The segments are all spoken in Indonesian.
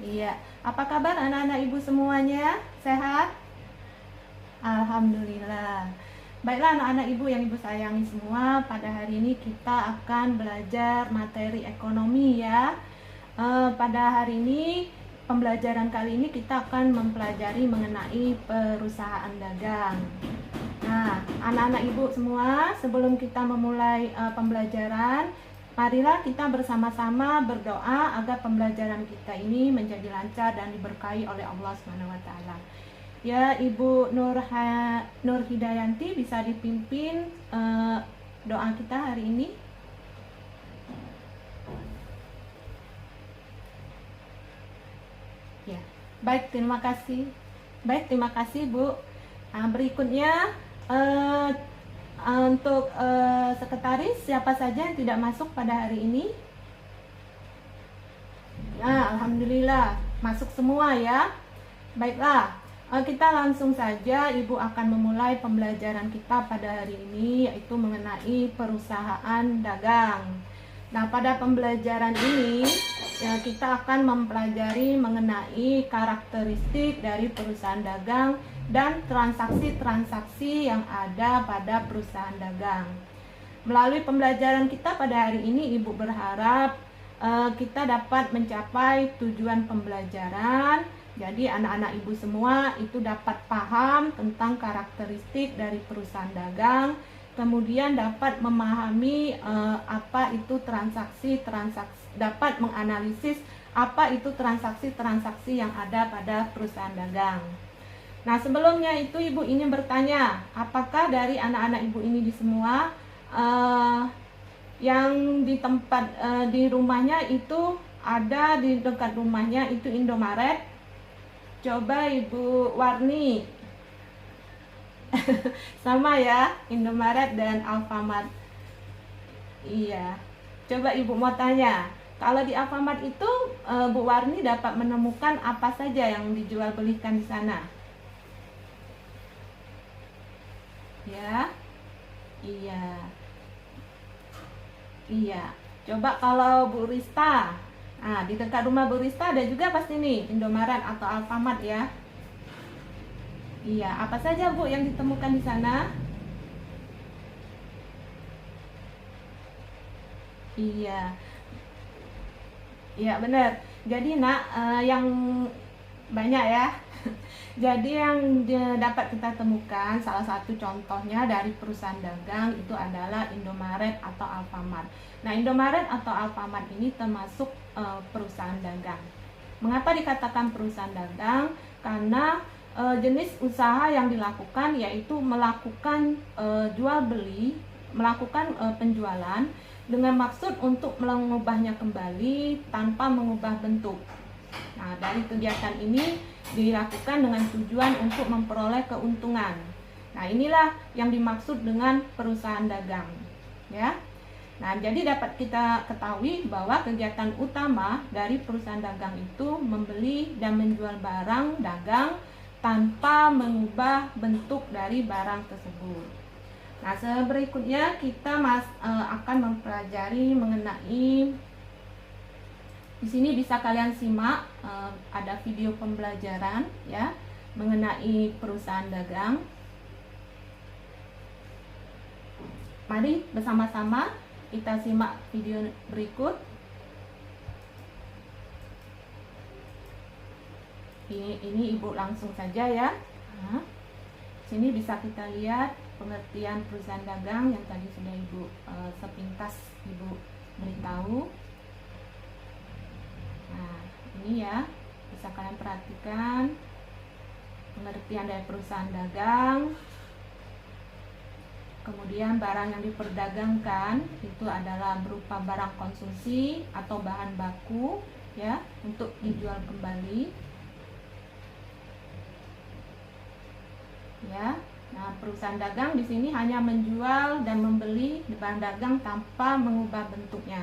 Iya, apa kabar anak-anak ibu semuanya? Sehat? Alhamdulillah. Baiklah anak-anak ibu yang ibu sayangi semua, pada hari ini kita akan belajar materi ekonomi ya. Pada hari ini, pembelajaran kali ini kita akan mempelajari mengenai perusahaan dagang. Nah, anak-anak ibu semua, sebelum kita memulai pembelajaran, marilah kita bersama-sama berdoa agar pembelajaran kita ini menjadi lancar dan diberkahi oleh Allah SWT. Ya, Ibu Nur Hidayanti bisa dipimpin doa kita hari ini. Ya, baik, terima kasih. Baik, terima kasih Bu. Nah, berikutnya untuk sekretaris, siapa saja yang tidak masuk pada hari ini? Nah, alhamdulillah masuk semua ya. Baiklah, kita langsung saja. Ibu akan memulai pembelajaran kita pada hari ini, yaitu mengenai perusahaan dagang. Nah, pada pembelajaran ini ya, kita akan mempelajari mengenai karakteristik dari perusahaan dagang dan transaksi-transaksi yang ada pada perusahaan dagang. Melalui pembelajaran kita pada hari ini, Ibu berharap kita dapat mencapai tujuan pembelajaran. Jadi anak-anak ibu semua itu dapat paham tentang karakteristik dari perusahaan dagang, kemudian dapat memahami apa itu transaksi-transaksi, dapat menganalisis apa itu transaksi-transaksi yang ada pada perusahaan dagang. Nah, sebelumnya itu ibu ingin bertanya, apakah dari anak-anak ibu ini di semua yang di tempat di rumahnya itu ada di dekat rumahnya itu Indomaret? Coba Ibu Warni. Sama ya, Indomaret dan Alfamart. Iya. Coba Ibu mau tanya, kalau di Alfamart itu Bu Warni dapat menemukan apa saja yang dijual belikan di sana? Ya. Iya. Iya. Coba kalau Bu Rista, nah di dekat rumah Bu Rista ada juga pasti nih Indomaret atau Alfamart ya. Iya, apa saja Bu yang ditemukan di sana? Iya. Iya benar. Jadi nak yang banyak ya. Jadi yang dapat kita temukan, salah satu contohnya dari perusahaan dagang itu adalah Indomaret atau Alfamart. Nah, Indomaret atau Alfamart ini termasuk perusahaan dagang. Mengapa dikatakan perusahaan dagang? Karena jenis usaha yang dilakukan yaitu melakukan jual beli, melakukan penjualan dengan maksud untuk mengubahnya kembali tanpa mengubah bentuk. Nah, dari kegiatan ini dilakukan dengan tujuan untuk memperoleh keuntungan. Nah, inilah yang dimaksud dengan perusahaan dagang, ya. Nah, jadi dapat kita ketahui bahwa kegiatan utama dari perusahaan dagang itu membeli dan menjual barang dagang tanpa mengubah bentuk dari barang tersebut. Nah, berikutnya kita akan mempelajari mengenai, di sini bisa kalian simak ada video pembelajaran ya mengenai perusahaan dagang. Mari bersama-sama kita simak video berikut. Ini Ibu langsung saja ya. Nah, sini bisa kita lihat pengertian perusahaan dagang yang tadi sudah Ibu sepintas Ibu beritahu. Nah, ini ya, bisa kalian perhatikan pengertian dari perusahaan dagang. Kemudian barang yang diperdagangkan itu adalah berupa barang konsumsi atau bahan baku ya untuk dijual kembali. Ya. Nah, perusahaan dagang di sini hanya menjual dan membeli bahan dagang tanpa mengubah bentuknya.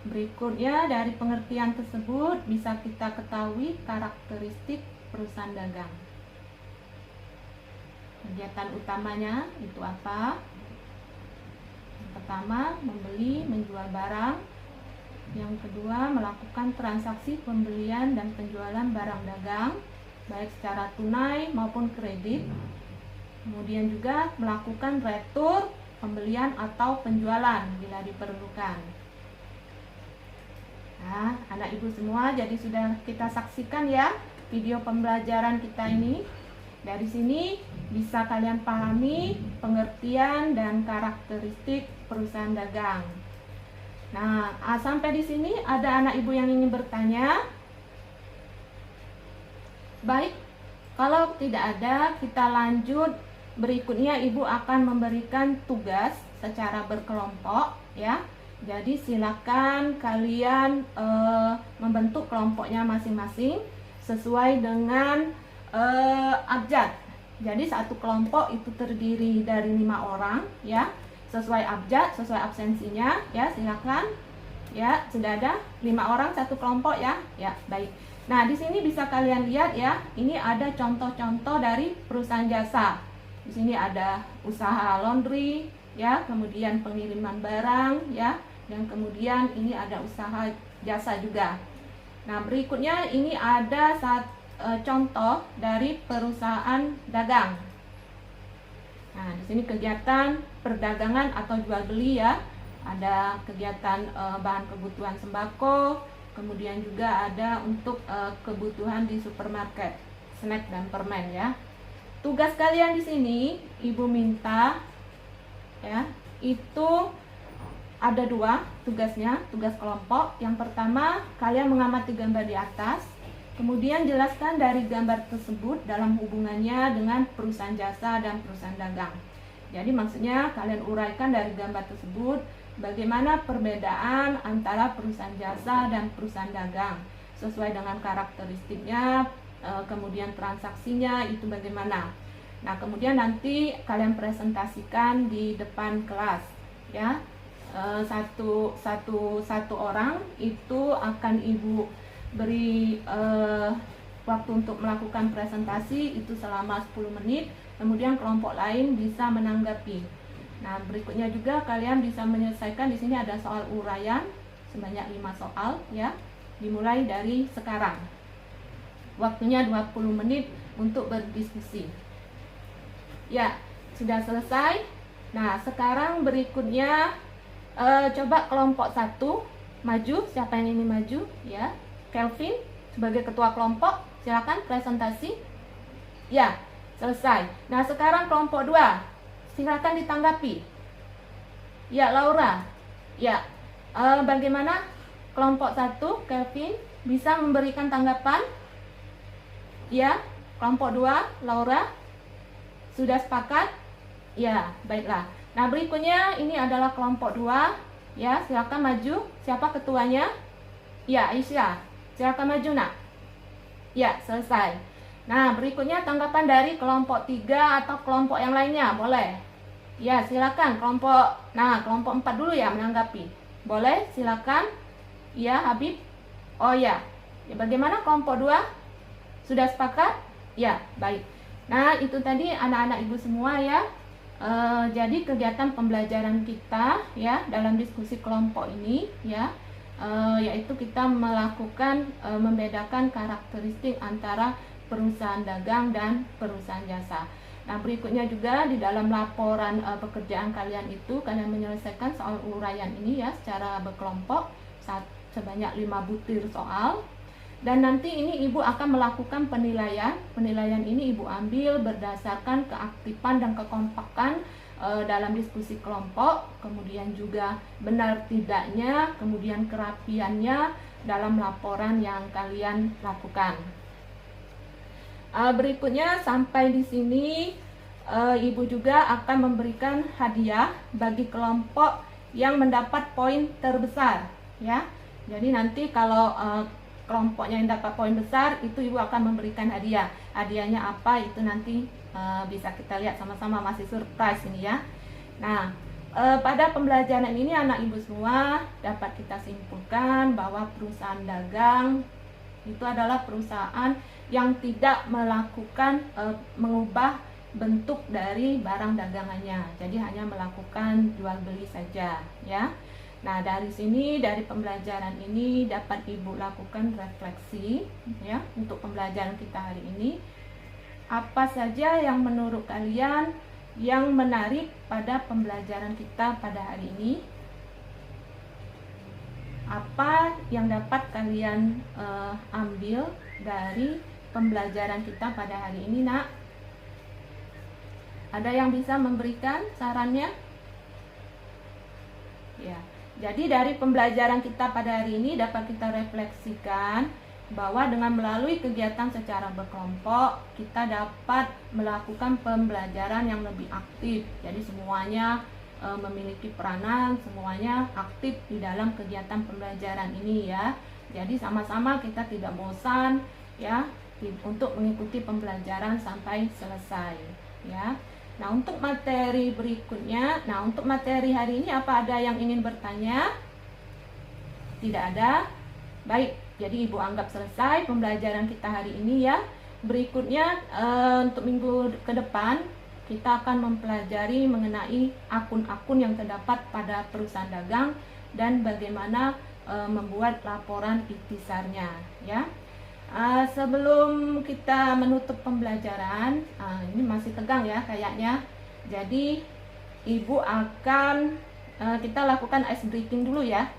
Berikutnya dari pengertian tersebut bisa kita ketahui karakteristik perusahaan dagang. Kegiatan utamanya itu apa? Yang pertama, membeli, menjual barang. Yang kedua, melakukan transaksi pembelian dan penjualan barang dagang, baik secara tunai maupun kredit. Kemudian juga melakukan retur, pembelian atau penjualan bila diperlukan. Nah, anak ibu semua, jadi sudah kita saksikan ya video pembelajaran kita ini. Dari sini bisa kalian pahami pengertian dan karakteristik perusahaan dagang. Nah, sampai di sini ada anak ibu yang ingin bertanya? Baik, kalau tidak ada, kita lanjut. Berikutnya ibu akan memberikan tugas secara berkelompok ya. Jadi silakan kalian membentuk kelompoknya masing-masing sesuai dengan abjad. Jadi satu kelompok itu terdiri dari 5 orang ya, sesuai abjad, sesuai absensinya ya. Silakan ya, sudah ada 5 orang satu kelompok ya. Ya, baik. Nah, di sini bisa kalian lihat ya, ini ada contoh-contoh dari perusahaan jasa. Di sini ada usaha laundry ya, kemudian pengiriman barang ya, dan kemudian ini ada usaha jasa juga. Nah, berikutnya ini ada contoh dari perusahaan dagang. Nah, di sini kegiatan perdagangan atau jual beli ya. Ada kegiatan bahan kebutuhan sembako, kemudian juga ada untuk kebutuhan di supermarket, snack dan permen ya. Tugas kalian di sini ibu minta ya, itu ada 2 tugasnya, tugas kelompok. Yang pertama, kalian mengamati gambar di atas, kemudian jelaskan dari gambar tersebut dalam hubungannya dengan perusahaan jasa dan perusahaan dagang. Jadi maksudnya kalian uraikan dari gambar tersebut bagaimana perbedaan antara perusahaan jasa dan perusahaan dagang sesuai dengan karakteristiknya, kemudian transaksinya itu bagaimana. Nah, kemudian nanti kalian presentasikan di depan kelas ya. Satu orang itu akan ibu beri waktu untuk melakukan presentasi itu selama 10 menit. Kemudian kelompok lain bisa menanggapi. Nah, berikutnya juga kalian bisa menyelesaikan. Di sini ada soal uraian sebanyak 5 soal ya. Dimulai dari sekarang. Waktunya 20 menit untuk berdiskusi. Ya, sudah selesai. Nah, sekarang berikutnya coba kelompok 1 maju. Siapa yang ingin maju ya? Kelvin sebagai ketua kelompok, silakan presentasi. Ya, selesai. Nah, sekarang kelompok 2, silakan ditanggapi. Ya, Laura. Ya, bagaimana kelompok 1 Kelvin bisa memberikan tanggapan? Ya, kelompok 2 Laura sudah sepakat? Ya, baiklah. Nah, berikutnya ini adalah kelompok 2 ya, silakan maju. Siapa ketuanya? Ya, Aisyah. Silakan maju, Nak. Ya, selesai. Nah, berikutnya tanggapan dari kelompok 3 atau kelompok yang lainnya, boleh? Ya, silakan kelompok 4 dulu ya menanggapi. Boleh, silakan. Ya, Habib. Oh ya. Ya, bagaimana kelompok 2? Sudah sepakat? Ya, baik. Nah, itu tadi anak-anak ibu semua ya. Jadi kegiatan pembelajaran kita ya dalam diskusi kelompok ini ya, yaitu kita melakukan membedakan karakteristik antara perusahaan dagang dan perusahaan jasa. Nah, berikutnya juga di dalam laporan pekerjaan kalian itu kalian menyelesaikan soal uraian ini ya secara berkelompok sebanyak 5 butir soal. Dan nanti ini ibu akan melakukan penilaian. Penilaian ini ibu ambil berdasarkan keaktifan dan kekompakan dalam diskusi kelompok, kemudian juga benar tidaknya, kemudian kerapiannya dalam laporan yang kalian lakukan. Berikutnya sampai di sini ibu juga akan memberikan hadiah bagi kelompok yang mendapat poin terbesar ya. Jadi nanti kalau kelompoknya yang dapat poin besar itu ibu akan memberikan hadiah. Hadiahnya apa itu nanti bisa kita lihat sama-sama, masih surprise ini ya. Nah, pada pembelajaran ini anak ibu semua dapat kita simpulkan bahwa perusahaan dagang itu adalah perusahaan yang tidak melakukan mengubah bentuk dari barang dagangannya. Jadi hanya melakukan jual beli saja ya. Nah, dari sini, dari pembelajaran ini dapat Ibu lakukan refleksi ya untuk pembelajaran kita hari ini. Apa saja yang menurut kalian yang menarik pada pembelajaran kita pada hari ini? Apa yang dapat kalian ambil dari pembelajaran kita pada hari ini, Nak? Ada yang bisa memberikan sarannya? Ya. Jadi dari pembelajaran kita pada hari ini dapat kita refleksikan bahwa dengan melalui kegiatan secara berkelompok kita dapat melakukan pembelajaran yang lebih aktif. Jadi semuanya memiliki peranan, semuanya aktif di dalam kegiatan pembelajaran ini ya. Jadi sama-sama kita tidak bosan ya untuk mengikuti pembelajaran sampai selesai ya. Nah, untuk materi berikutnya, untuk materi hari ini apa ada yang ingin bertanya? Tidak ada? Baik, jadi Ibu anggap selesai pembelajaran kita hari ini ya. Berikutnya untuk minggu ke depan kita akan mempelajari mengenai akun-akun yang terdapat pada perusahaan dagang dan bagaimana membuat laporan ikhtisarnya ya. Sebelum kita menutup pembelajaran, ini masih tegang ya kayaknya. Jadi Ibu akan kita lakukan ice breaking dulu ya.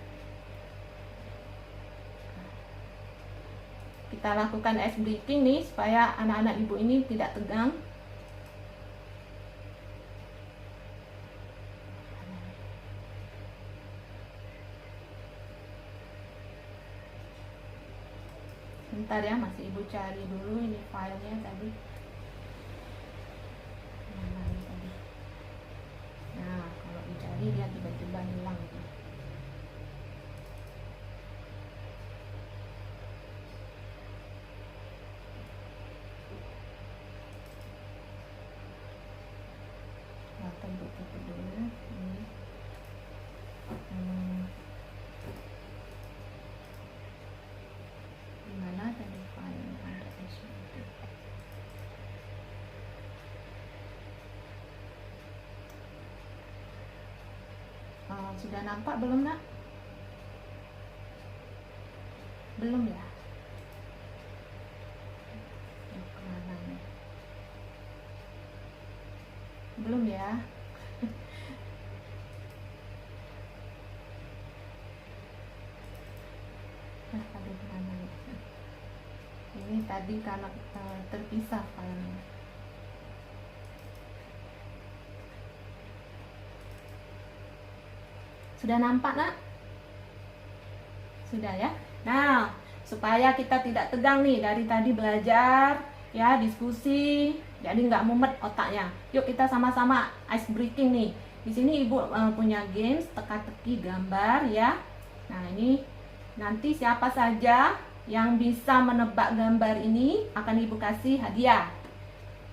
Kita lakukan ice breaking nih supaya anak-anak Ibu ini tidak tegang. Bentar ya, masih Ibu cari dulu ini filenya tadi. Mana ini tadi? Nah, kalau dicari dia tiba-tiba hilang gitu. Nah, tutup dulu ini. Mana tadi file yang ada di sini? Sudah nampak belum, Nak? Belum ya? Kemana nih? Belum ya? Tadi kemana nih? Ini tadi karena terpisah filenya. Sudah nampak, Nak? Sudah ya? Nah, supaya kita tidak tegang nih dari tadi belajar ya, diskusi, jadi nggak mumet otaknya. Yuk kita sama-sama ice breaking nih. Di sini Ibu punya games teka-teki gambar ya. Nah, ini nanti siapa saja yang bisa menebak gambar ini akan Ibu kasih hadiah.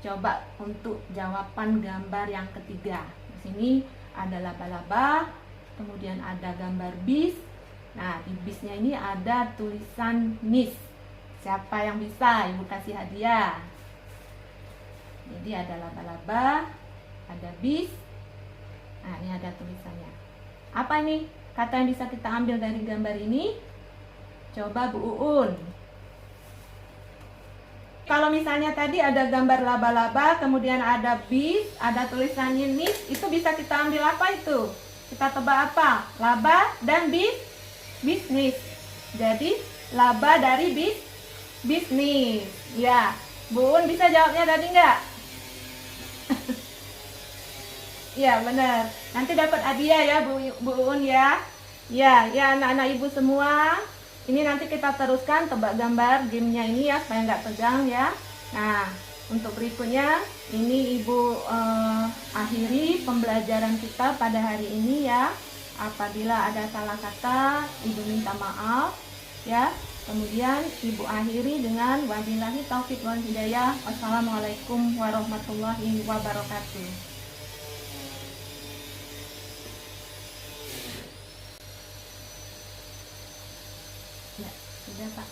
Coba untuk jawaban gambar yang ketiga. Di sini ada laba-laba, kemudian ada gambar bis. Nah, di bisnya ini ada tulisan Miss. Siapa yang bisa Ibu kasih hadiah? Jadi ada laba-laba, ada bis. Nah, ini ada tulisannya. Apa ini kata yang bisa kita ambil dari gambar ini? Coba Bu Uun. Kalau misalnya tadi ada gambar laba-laba, kemudian ada bis, ada tulisannya Miss, itu bisa kita ambil apa itu? Kita tebak apa? Laba dan bisnis. Jadi laba dari bisnis. Ya, Bu Un bisa jawabnya tadi enggak? Ya, benar. Nanti dapat hadiah ya Bu Un ya. Ya anak-anak Ibu semua. Ini nanti kita teruskan tebak gambar gamenya ini ya supaya nggak tegang ya. Nah, untuk berikutnya ini Ibu akhiri pembelajaran kita pada hari ini ya. Apabila ada salah kata, Ibu minta maaf ya. Kemudian Ibu akhiri dengan wabillahi taufik wal hidayah. Wassalamualaikum warahmatullahi wabarakatuh. Ya, sudah Pak.